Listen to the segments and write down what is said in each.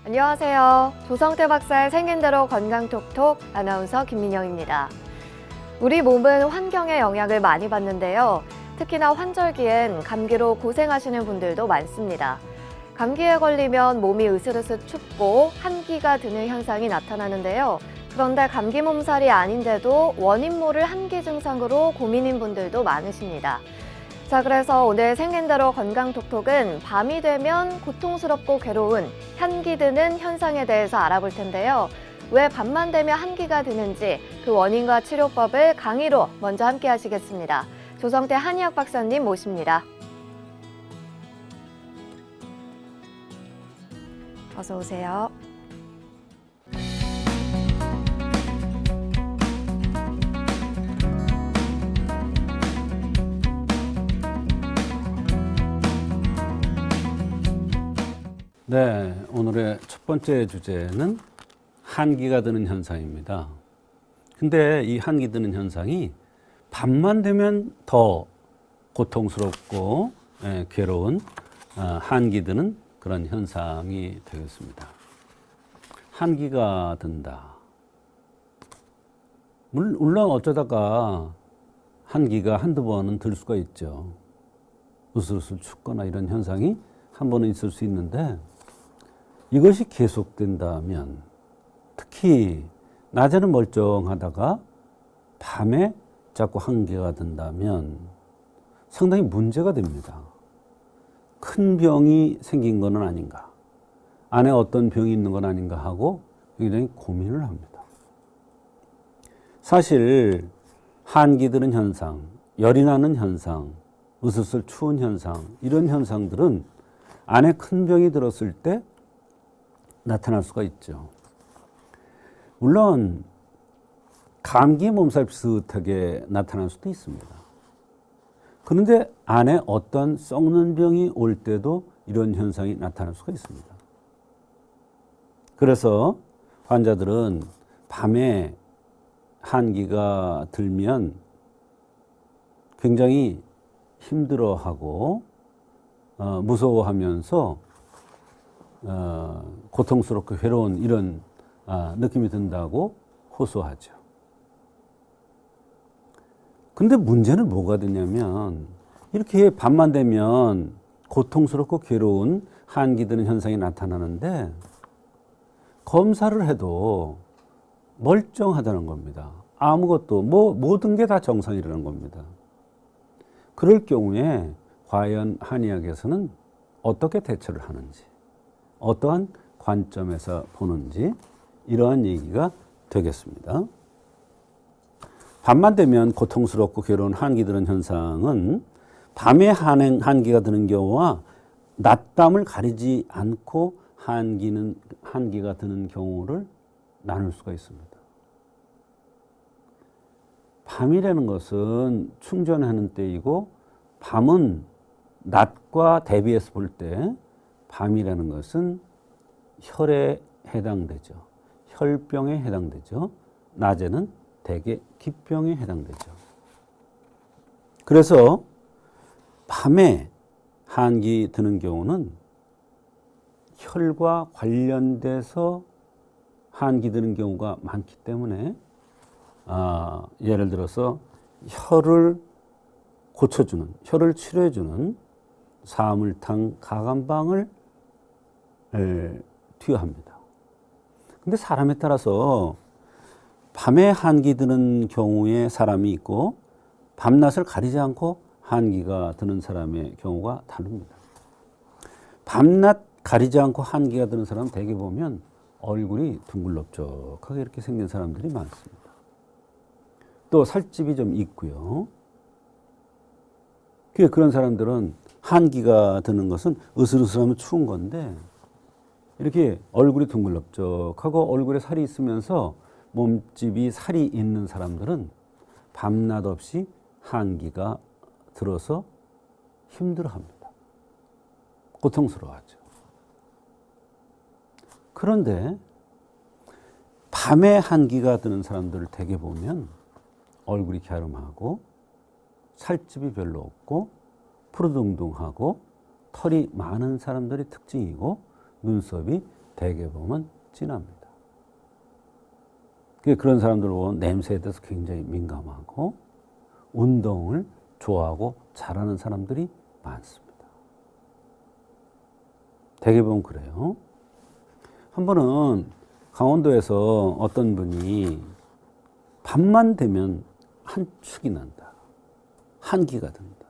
안녕하세요. 조성태 박사의 생긴 대로 건강톡톡 아나운서 김민영입니다. 우리 몸은 환경의 영향을 많이 받는데요. 특히나 환절기엔 감기로 고생하시는 분들도 많습니다. 감기에 걸리면 몸이 으슬으슬 춥고 한기가 드는 현상이 나타나는데요. 그런데 감기 몸살이 아닌데도 원인 모를 한기 증상으로 고민인 분들도 많으십니다. 자, 그래서 오늘 생긴 대로 건강톡톡은 밤이 되면 고통스럽고 괴로운 한기 드는 현상에 대해서 알아볼 텐데요. 왜 밤만 되면 한기가 드는지 그 원인과 치료법을 강의로 먼저 함께 하시겠습니다. 조성태 한의학 박사님 모십니다. 어서 오세요. 네, 오늘의 첫 번째 주제는 한기가 드는 현상입니다. 근데 이 한기 드는 현상이 밤만 되면 더 고통스럽고 괴로운 한기 드는 그런 현상이 되겠습니다. 한기가 든다. 물론 어쩌다가 한기가 한두 번은 들 수가 있죠. 으슬으슬 춥거나 이런 현상이 한 번은 있을 수 있는데 이것이 계속된다면, 특히 낮에는 멀쩡하다가 밤에 자꾸 한기가 든다면 상당히 문제가 됩니다. 큰 병이 생긴 것은 아닌가, 안에 어떤 병이 있는 건 아닌가 하고 굉장히 고민을 합니다. 사실 한기 드는 현상, 열이 나는 현상, 으슬으슬 추운 현상, 이런 현상들은 안에 큰 병이 들었을 때 나타날 수가 있죠. 물론 감기 몸살 비슷하게 나타날 수도 있습니다. 그런데 안에 어떤 썩는 병이 올 때도 이런 현상이 나타날 수가 있습니다. 그래서 환자들은 밤에 한기가 들면 굉장히 힘들어하고 무서워하면서 고통스럽고 괴로운 이런 느낌이 든다고 호소하죠. 근데 문제는 뭐가 되냐면, 이렇게 밤만 되면 고통스럽고 괴로운 한기 드는 현상이 나타나는데 검사를 해도 멀쩡하다는 겁니다. 아무것도, 모든 게 다 정상이라는 겁니다. 그럴 경우에 과연 한의학에서는 어떻게 대처를 하는지, 어떠한 관점에서 보는지, 이러한 얘기가 되겠습니다. 밤만 되면 고통스럽고 괴로운 한기 드는 현상은 밤에 한기가 드는 경우와 낮밤을 가리지 않고 한기가 드는 경우를 나눌 수가 있습니다. 밤이라는 것은 충전하는 때이고, 밤은 낮과 대비해서 볼 때 밤이라는 것은 혈에 해당되죠. 혈병에 해당되죠. 낮에는 대개 기병에 해당되죠. 그래서 밤에 한기 드는 경우는 혈과 관련돼서 한기 드는 경우가 많기 때문에 예를 들어서 혈을 고쳐주는, 혈을 치료해주는 사물탕 가감방을 투여합니다. 근데 사람에 따라서 밤에 한기 드는 경우에 사람이 있고, 밤낮을 가리지 않고 한기가 드는 사람의 경우가 다릅니다. 밤낮 가리지 않고 한기가 드는 사람은 대개 보면 얼굴이 둥글럽적하게 이렇게 생긴 사람들이 많습니다. 또 살집이 좀 있고요. 그런 사람들은 한기가 드는 것은 으슬으슬하면 추운 건데, 이렇게 얼굴이 둥글럽적하고 얼굴에 살이 있으면서 몸집이 살이 있는 사람들은 밤낮 없이 한기가 들어서 힘들어합니다. 고통스러워하죠. 그런데 밤에 한기가 드는 사람들을 대개 보면 얼굴이 갸름하고 살집이 별로 없고 푸르둥둥하고 털이 많은 사람들의 특징이고, 눈썹이 대개 보면 진합니다. 그런 사람들 보면 냄새에 대해서 굉장히 민감하고 운동을 좋아하고 잘하는 사람들이 많습니다. 대개 보면 그래요. 한 번은 강원도에서 어떤 분이 밤만 되면 한축이 난다. 한기가 든다.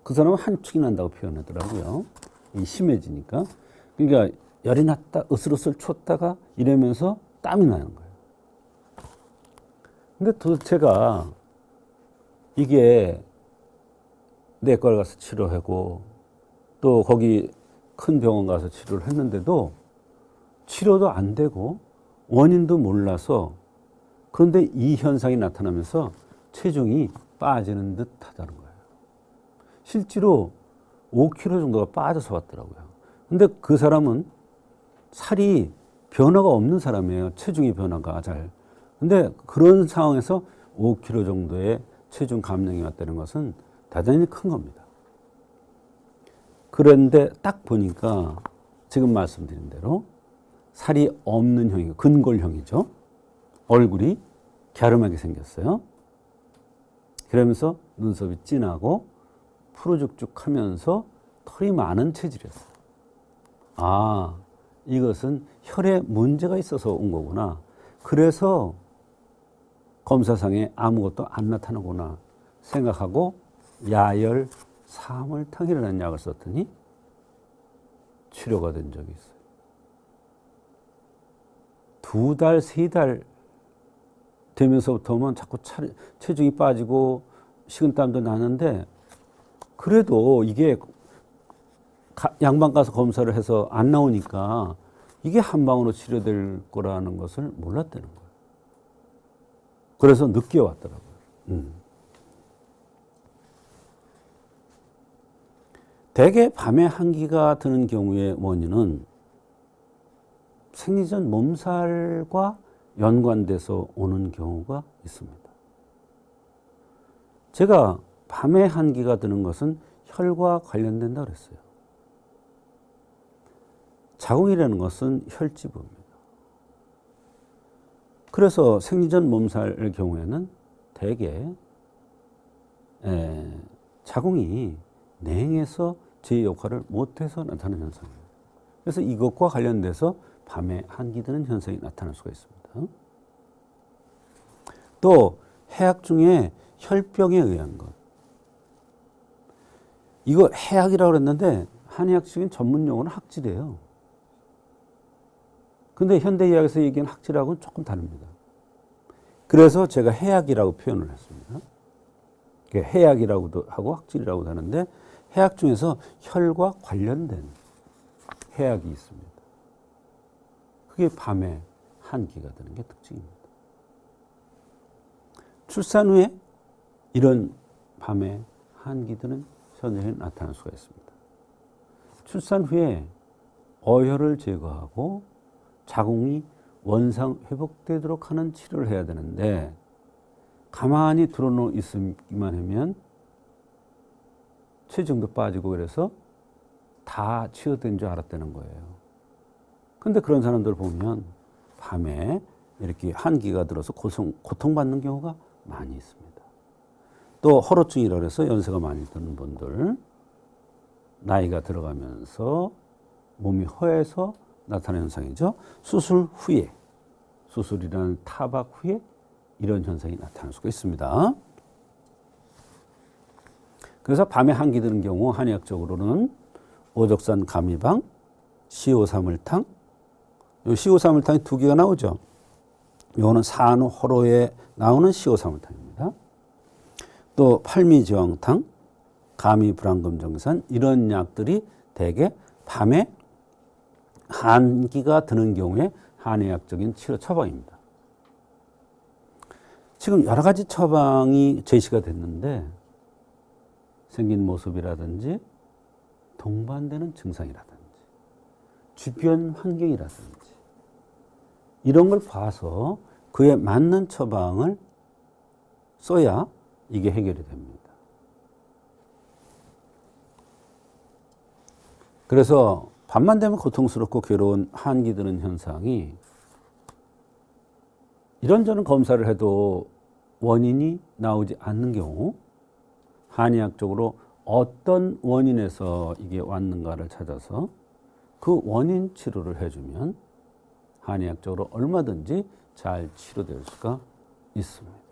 그 사람은 한축이 난다고 표현하더라고요. 심해지니까. 그러니까 열이 났다, 으슬으슬 췄다가 이러면서 땀이 나는 거예요. 근데 도대체가 이게 내과를 가서 치료하고 또 거기 큰 병원 가서 치료를 했는데도 치료도 안 되고 원인도 몰라서 그런데 이 현상이 나타나면서 체중이 빠지는 듯 하다는 거예요. 실제로 5kg 정도가 빠져서 왔더라고요. 근데 그 사람은 살이 변화가 없는 사람이에요. 체중의 변화가 잘. 근데 그런 상황에서 5kg 정도의 체중 감량이 왔다는 것은 대단히 큰 겁니다. 그런데 딱 보니까 지금 말씀드린 대로 살이 없는 형이고 근골형이죠. 얼굴이 갸름하게 생겼어요. 그러면서 눈썹이 진하고 푸르죽죽하면서 털이 많은 체질이었어요. 아, 이것은 혈에 문제가 있어서 온 거구나. 그래서 검사상에 아무것도 안 나타나구나 생각하고 야열 사물탕이라는 약을 썼더니 치료가 된 적이 있어요. 2달, 3달 되면서부터는 자꾸 체중이 빠지고 식은땀도 나는데 그래도 이게 양반 가서 검사를 해서 안 나오니까 이게 한 방으로 치료될 거라는 것을 몰랐다는 거예요. 그래서 늦게 왔더라고요. 대개 밤에 한기가 드는 경우의 원인은 생리 전 몸살과 연관돼서 오는 경우가 있습니다. 제가 밤에 한기가 드는 것은 혈과 관련된다고 그랬어요. 자궁이라는 것은 혈지부입니다. 그래서 생리 전 몸살의 경우에는 대개 자궁이 냉해서 제 역할을 못해서 나타나는 현상이에요. 그래서 이것과 관련돼서 밤에 한기 드는 현상이 나타날 수가 있습니다. 또 해악 중에 혈병에 의한 것. 이거 해악이라고 그랬는데 한의학 쪽인 전문 용어는 학질이에요. 근데 현대의학에서 얘기하는 학질하고는 조금 다릅니다. 그래서 제가 해악이라고 표현을 했습니다. 해악이라고도 하고 학질이라고도 하는데 해악 중에서 혈과 관련된 해악이 있습니다. 그게 밤에 한기가 드는 게 특징입니다. 출산 후에 이런 밤에 한기 드는 현상이 나타날 수가 있습니다. 출산 후에 어혈을 제거하고 자궁이 원상 회복되도록 하는 치료를 해야 되는데 가만히 들어놓 있기만 하면 체중도 빠지고 그래서 다 치유된 줄 알았다는 거예요. 근데 그런 사람들 보면 밤에 이렇게 한기가 들어서 고통받는 경우가 많이 있습니다. 또 허로증이라고 해서 연세가 많이 드는 분들, 나이가 들어가면서 몸이 허해서 나타나는 현상이죠. 수술 후에, 수술이라는 타박 후에 이런 현상이 나타날 수가 있습니다. 그래서 밤에 한기 드는 경우 한의학적으로는 오적산 가미방, 시오사물탕, 이 시오사물탕이 2개가 나오죠. 이거는 산후 호로에 나오는 시오사물탕입니다. 또 팔미지왕탕, 가미불안금정산 이런 약들이 대개 밤에 한기가 드는 경우에 한의학적인 치료 처방입니다. 지금 여러 가지 처방이 제시가 됐는데 생긴 모습이라든지 동반되는 증상이라든지 주변 환경이라든지 이런 걸 봐서 그에 맞는 처방을 써야 이게 해결이 됩니다. 그래서 밤만 되면 고통스럽고 괴로운 한기 드는 현상이 이런저런 검사를 해도 원인이 나오지 않는 경우 한의학적으로 어떤 원인에서 이게 왔는가를 찾아서 그 원인 치료를 해주면 한의학적으로 얼마든지 잘 치료될 수가 있습니다.